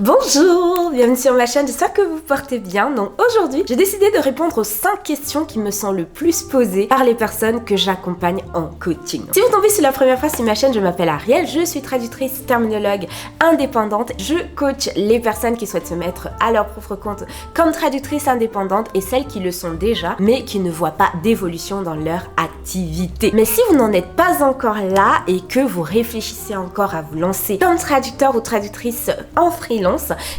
Bonjour, bienvenue sur ma chaîne, j'espère que vous portez bien. Donc aujourd'hui, j'ai décidé de répondre aux 5 questions qui me sont le plus posées par les personnes que j'accompagne en coaching. Si vous tombez sur la première fois sur ma chaîne, je m'appelle Ariel, je suis traductrice terminologue indépendante. Je coach les personnes qui souhaitent se mettre à leur propre compte comme traductrice indépendante et celles qui le sont déjà, mais qui ne voient pas d'évolution dans leur activité. Mais si vous n'en êtes pas encore là et que vous réfléchissez encore à vous lancer comme traducteur ou traductrice en freelance,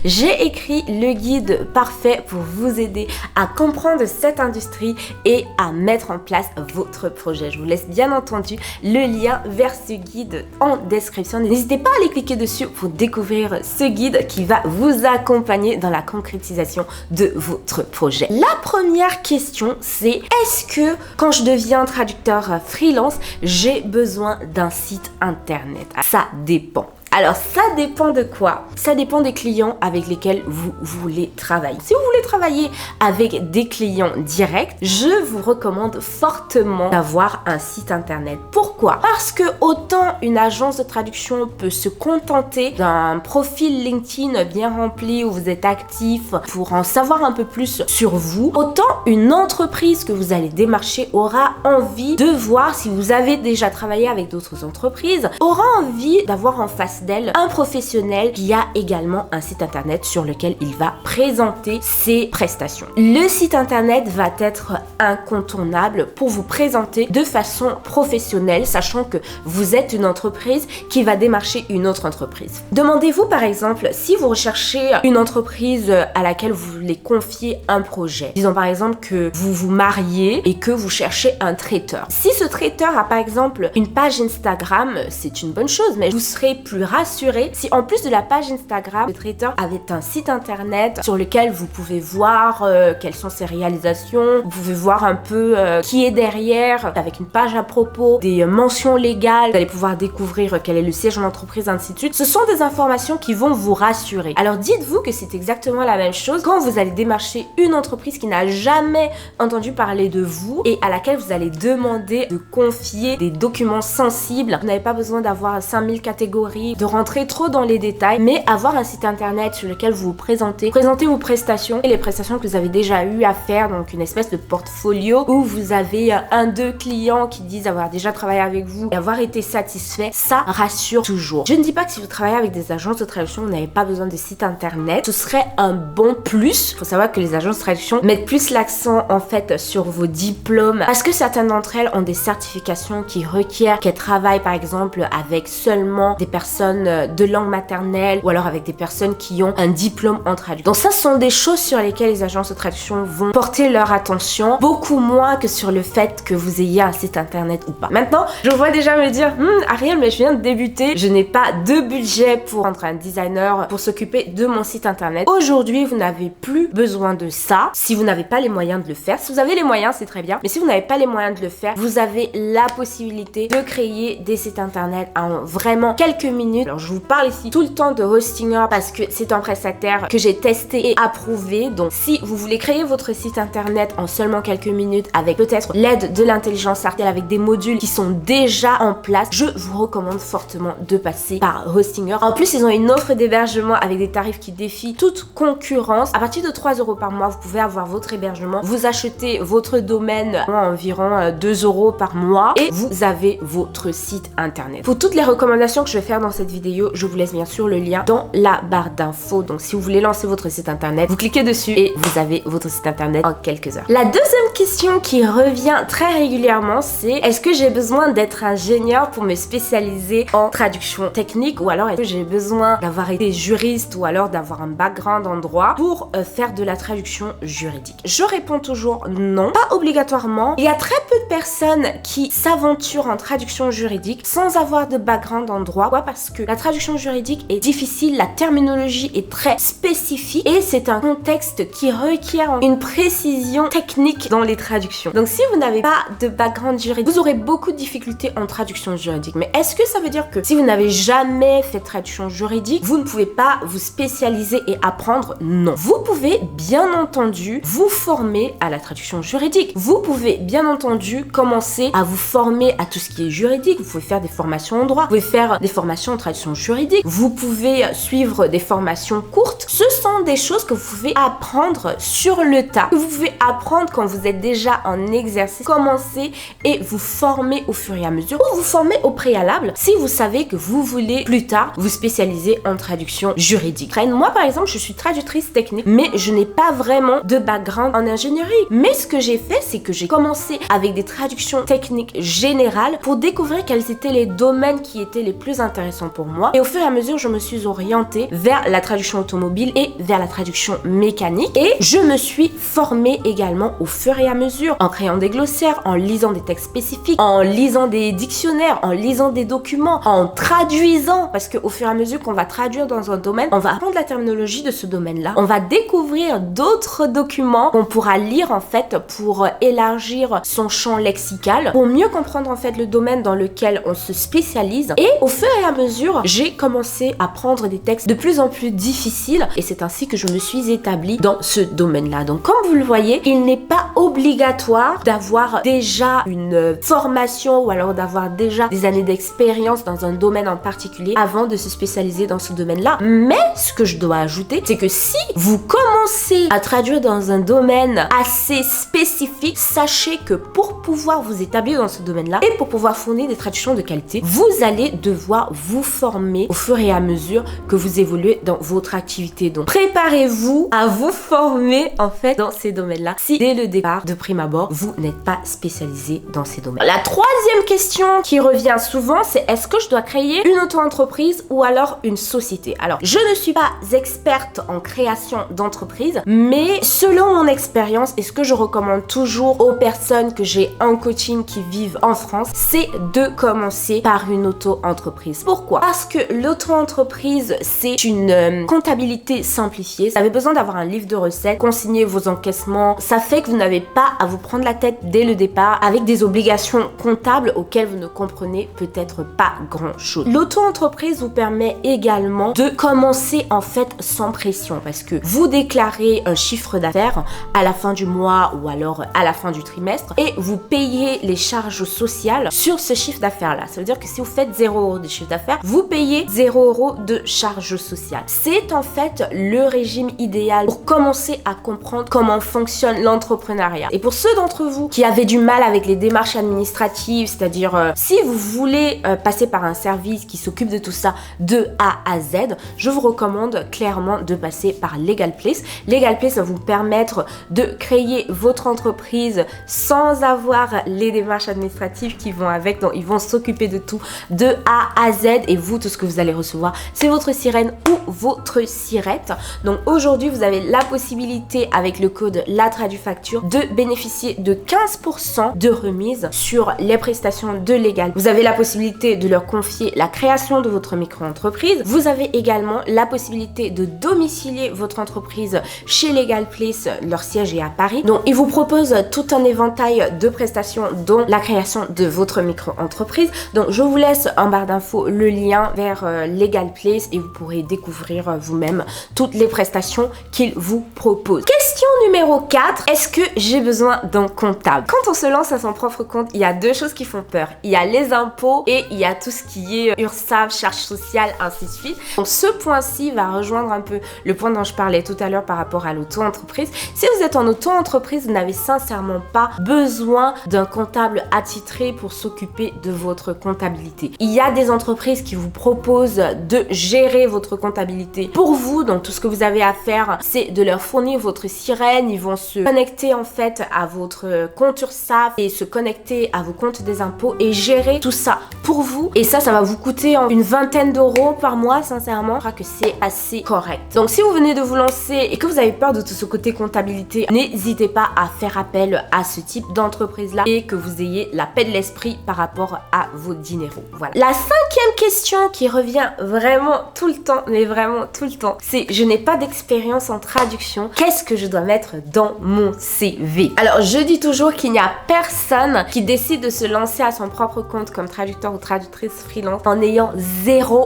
j'ai écrit le guide parfait pour vous aider à comprendre cette industrie et à mettre en place votre projet. Je vous laisse bien entendu le lien vers ce guide en description. N'hésitez pas à aller cliquer dessus pour découvrir ce guide qui va vous accompagner dans la concrétisation de votre projet. La première question, c'est est-ce que quand je deviens traducteur freelance, j'ai besoin d'un site internet? Ça dépend. Alors ça dépend de quoi? Ça dépend des clients avec lesquels vous voulez travailler. Si vous voulez travailler avec des clients directs, je vous recommande fortement d'avoir un site internet. Pourquoi? Parce que autant une agence de traduction peut se contenter d'un profil LinkedIn bien rempli où vous êtes actif pour en savoir un peu plus sur vous, autant une entreprise que vous allez démarcher aura envie de voir si vous avez déjà travaillé avec d'autres entreprises, aura envie d'avoir en face d'elle un professionnel qui a également un site internet sur lequel il va présenter ses prestations. Le site internet va être incontournable pour vous présenter de façon professionnelle, sachant que vous êtes une entreprise qui va démarcher une autre entreprise. Demandez-vous par exemple si vous recherchez une entreprise à laquelle vous voulez confier un projet. Disons par exemple que vous vous mariez et que vous cherchez un traiteur. Si ce traiteur a par exemple une page Instagram, c'est une bonne chose, mais vous serez plus rassuré si en plus de la page Instagram, le traiteur avait un site internet sur lequel vous pouvez voir quelles sont ses réalisations, vous pouvez voir un peu qui est derrière, avec une page à propos, des mentions légales, vous allez pouvoir découvrir quel est le siège de l'entreprise, ainsi de suite. Ce sont des informations qui vont vous rassurer. Alors dites-vous que c'est exactement la même chose quand vous allez démarcher une entreprise qui n'a jamais entendu parler de vous et à laquelle vous allez demander de confier des documents sensibles. Vous n'avez pas besoin d'avoir 5000 catégories, de rentrer trop dans les détails, mais avoir un site internet sur lequel vous vous présentez vos prestations et les prestations que vous avez déjà eu à faire, donc une espèce de portfolio où vous avez deux clients qui disent avoir déjà travaillé avec vous et avoir été satisfait. Ça rassure toujours. Je ne dis pas que si vous travaillez avec des agences de traduction, vous n'avez pas besoin de site internet. Ce serait un bon plus. Il faut savoir que les agences de traduction mettent plus l'accent en fait sur vos diplômes parce que certaines d'entre elles ont des certifications qui requièrent qu'elles travaillent par exemple avec seulement des personnes de langue maternelle ou alors avec des personnes qui ont un diplôme en traduction. Donc ça, ce sont des choses sur lesquelles les agences de traduction vont porter leur attention, beaucoup moins que sur le fait que vous ayez un site internet ou pas. Maintenant, je vois déjà me dire Ariel, mais je viens de débuter, je n'ai pas de budget pour prendre un designer pour s'occuper de mon site internet. Aujourd'hui, vous n'avez plus besoin de ça si vous n'avez pas les moyens de le faire. Si vous avez les moyens, c'est très bien, mais si vous n'avez pas les moyens de le faire, vous avez la possibilité de créer des sites internet en vraiment quelques minutes. Alors je vous parle ici tout le temps de Hostinger parce que c'est un prestataire que j'ai testé et approuvé. Donc si vous voulez créer votre site internet en seulement quelques minutes avec peut-être l'aide de l'intelligence artificielle, avec des modules qui sont déjà en place, je vous recommande fortement de passer par Hostinger. En plus, ils ont une offre d'hébergement avec des tarifs qui défient toute concurrence. À partir de 3 € par mois, vous pouvez avoir votre hébergement. Vous achetez votre domaine à environ 2 € par mois et vous avez votre site internet. Pour toutes les recommandations que je vais faire dans cette vidéo, je vous laisse bien sûr le lien dans la barre d'infos. Donc si vous voulez lancer votre site internet, vous cliquez dessus et vous avez votre site internet en quelques heures. La deuxième question qui revient très régulièrement, c'est est-ce que j'ai besoin d'être ingénieur pour me spécialiser en traduction technique, ou alors est-ce que j'ai besoin d'avoir été juriste ou alors d'avoir un background en droit pour faire de la traduction juridique? Je réponds toujours non, pas obligatoirement. Il y a très peu de personnes qui s'aventurent en traduction juridique sans avoir de background en droit. Pourquoi? Parce que la traduction juridique est difficile, la terminologie est très spécifique et c'est un contexte qui requiert une précision technique dans les traductions. Donc si vous n'avez pas de background juridique, vous aurez beaucoup de difficultés en traduction juridique. Mais est-ce que ça veut dire que si vous n'avez jamais fait de traduction juridique, vous ne pouvez pas vous spécialiser et apprendre? Non. Vous pouvez bien entendu vous former à la traduction juridique. Vous pouvez bien entendu commencer à vous former à tout ce qui est juridique. Vous pouvez faire des formations en droit, vous pouvez faire des formations en traduction traduction juridique, vous pouvez suivre des formations courtes. Ce sont des choses que vous pouvez apprendre sur le tas, que vous pouvez apprendre quand vous êtes déjà en exercice, commencer et vous former au fur et à mesure, ou vous former au préalable si vous savez que vous voulez plus tard vous spécialiser en traduction juridique. Moi par exemple, je suis traductrice technique, mais je n'ai pas vraiment de background en ingénierie. Mais ce que j'ai fait, c'est que j'ai commencé avec des traductions techniques générales pour découvrir quels étaient les domaines qui étaient les plus intéressants pour moi. Et au fur et à mesure, je me suis orientée vers la traduction automobile et vers la traduction mécanique. Et je me suis formée également au fur et à mesure en créant des glossaires, en lisant des textes spécifiques, en lisant des dictionnaires, en lisant des documents, en traduisant. Parce qu'au fur et à mesure qu'on va traduire dans un domaine, on va apprendre la terminologie de ce domaine-là. On va découvrir d'autres documents qu'on pourra lire en fait pour élargir son champ lexical, pour mieux comprendre en fait le domaine dans lequel on se spécialise. Et au fur et à mesure, j'ai commencé à prendre des textes de plus en plus difficiles et c'est ainsi que je me suis établie dans ce domaine-là. Donc comme vous le voyez, il n'est pas obligatoire d'avoir déjà une formation ou alors d'avoir déjà des années d'expérience dans un domaine en particulier avant de se spécialiser dans ce domaine-là. Mais ce que je dois ajouter, c'est que si vous commencez à traduire dans un domaine assez spécifique, sachez que pour pouvoir vous établir dans ce domaine-là et pour pouvoir fournir des traductions de qualité, vous allez devoir vous former au fur et à mesure que vous évoluez dans votre activité. Donc préparez-vous à vous former en fait dans ces domaines-là si dès le départ, de prime abord, vous n'êtes pas spécialisé dans ces domaines. La troisième question qui revient souvent, c'est est-ce que je dois créer une auto-entreprise ou alors une société? Alors, je ne suis pas experte en création d'entreprise, mais selon mon expérience et ce que je recommande toujours aux personnes que j'ai en coaching qui vivent en France, c'est de commencer par une auto-entreprise. Pourquoi? Parce que l'auto-entreprise, c'est une comptabilité simplifiée. Vous avez besoin d'avoir un livre de recettes, consigner vos encaissements. Ça fait que vous n'avez pas à vous prendre la tête dès le départ avec des obligations comptables auxquelles vous ne comprenez peut-être pas grand-chose. L'auto-entreprise vous permet également de commencer en fait sans pression parce que vous déclarez un chiffre d'affaires à la fin du mois ou alors à la fin du trimestre et vous payez les charges sociales sur ce chiffre d'affaires là. Ça veut dire que si vous faites 0 € de chiffre d'affaires, vous payez 0 € de charges sociales. C'est en fait le régime idéal pour commencer à comprendre comment fonctionne l'entrepreneuriat. Et pour ceux d'entre vous qui avaient du mal avec les démarches administratives, c'est-à-dire si vous voulez passer par un service qui s'occupe de tout ça de A à Z, je vous recommande clairement de passer par LegalPlace. LegalPlace va vous permettre de créer votre entreprise sans avoir les démarches administratives qui vont avec. Donc ils vont s'occuper de tout de A à Z et vous, tout ce que vous allez recevoir, c'est votre sirène ou votre sirette. Donc aujourd'hui, vous avez la possibilité avec le code LATRADUFACTURE de bénéficier de 15% de remise sur les prestations de Legal. Vous avez la possibilité de leur confier la création de votre micro-entreprise. Vous avez également la possibilité de domicilier votre entreprise chez LegalPlace. Leur siège est à Paris. Donc, ils vous proposent tout un éventail de prestations dont la création de votre micro-entreprise. Donc, je vous laisse en barre d'infos le lien vers LegalPlace et vous pourrez découvrir vous-même toutes les prestations qu'ils vous proposent. Question numéro 4. Est-ce que j'ai besoin d'un comptable? Quand on se lance à son propre compte, il y a deux choses qui font peur. Il y a les impôts et il y a tout ce qui est URSSAF, charges sociales, ainsi de suite. Donc ce point-ci va rejoindre un peu le point dont je parlais tout à l'heure par rapport à l'auto-entreprise. Si vous êtes en auto-entreprise, vous n'avez sincèrement pas besoin d'un comptable attitré pour s'occuper de votre comptabilité. Il y a des entreprises qui vous proposent de gérer votre comptabilité pour vous. Donc tout ce que vous avez à faire, c'est de leur fournir votre sirène. Ils vont se connecter en fait à votre compte URSSAF et se connecter à vos comptes des impôts et gérer tout ça pour vous. Et ça va vous coûter une vingtaine d'euros par mois, sincèrement. Je crois que c'est assez correct. Donc si vous venez de vous lancer et que vous avez peur de tout ce côté comptabilité, n'hésitez pas à faire appel à ce type d'entreprise-là et que vous ayez la paix de l'esprit par rapport à vos dinéraux. Voilà. La cinquième question qui revient vraiment tout le temps, mais vraiment tout le temps, c'est je n'ai pas d'expérience en traduction. Qu'est-ce que je dois mettre dans mon CV? Alors, je dis toujours qu'il n'y a personne qui décide de se lancer à son propre compte comme traducteur ou traductrice freelance en ayant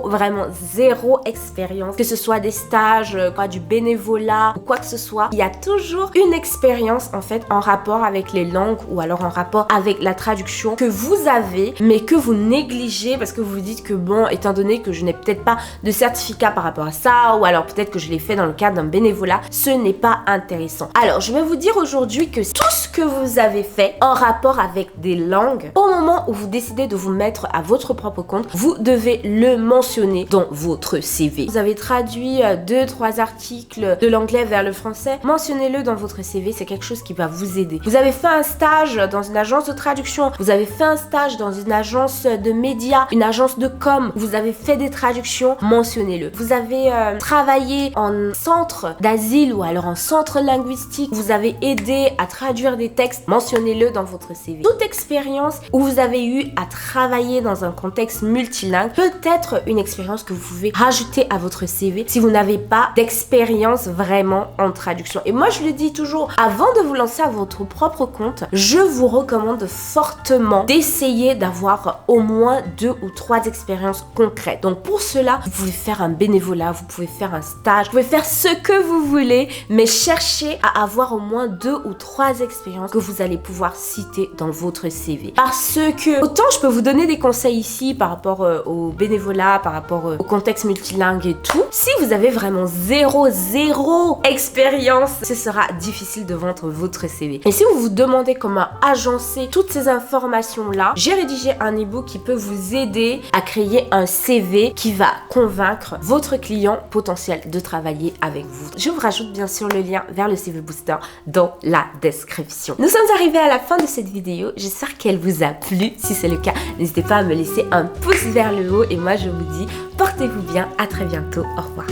vraiment zéro expérience, que ce soit des stages, du bénévolat ou quoi que ce soit. Il y a toujours une expérience en fait en rapport avec les langues ou alors en rapport avec la traduction que vous avez mais que vous négligez parce que vous vous dites que bon, non, étant donné que je n'ai peut-être pas de certificat par rapport à ça, ou alors peut-être que je l'ai fait dans le cadre d'un bénévolat, ce n'est pas intéressant. Alors, je vais vous dire aujourd'hui que tout ce que vous avez fait en rapport avec des langues, au moment où vous décidez de vous mettre à votre propre compte, vous devez le mentionner dans votre CV. Vous avez traduit 2-3 articles de l'anglais vers le français, mentionnez-le dans votre CV, c'est quelque chose qui va vous aider. Vous avez fait un stage dans une agence de traduction, vous avez fait un stage dans une agence de médias, une agence de com, vous avez fait des traductions, mentionnez-le. Vous avez travaillé en centre d'asile ou alors en centre linguistique, vous avez aidé à traduire des textes, mentionnez-le dans votre CV. Toute expérience où vous avez eu à travailler dans un contexte multilingue peut être une expérience que vous pouvez rajouter à votre CV si vous n'avez pas d'expérience vraiment en traduction. Et moi, je le dis toujours, avant de vous lancer à votre propre compte, je vous recommande fortement d'essayer d'avoir au moins 2 ou 3 expériences concrètes. Donc pour cela, vous pouvez faire un bénévolat, vous pouvez faire un stage, vous pouvez faire ce que vous voulez, mais cherchez à avoir au moins 2 ou 3 expériences que vous allez pouvoir citer dans votre CV. Parce que autant je peux vous donner des conseils ici par rapport au bénévolat, par rapport au contexte multilingue et tout, si vous avez vraiment zéro expérience, ce sera difficile de vendre votre CV. Et si vous vous demandez comment agencer toutes ces informations là, j'ai rédigé un ebook qui peut vous aider à créer un CV qui va convaincre votre client potentiel de travailler avec vous. Je vous rajoute bien sûr le lien vers le CV Booster dans la description. Nous sommes arrivés à la fin de cette vidéo, j'espère qu'elle vous a plu. Si c'est le cas, n'hésitez pas à me laisser un pouce vers le haut et moi je vous dis portez-vous bien, à très bientôt, au revoir.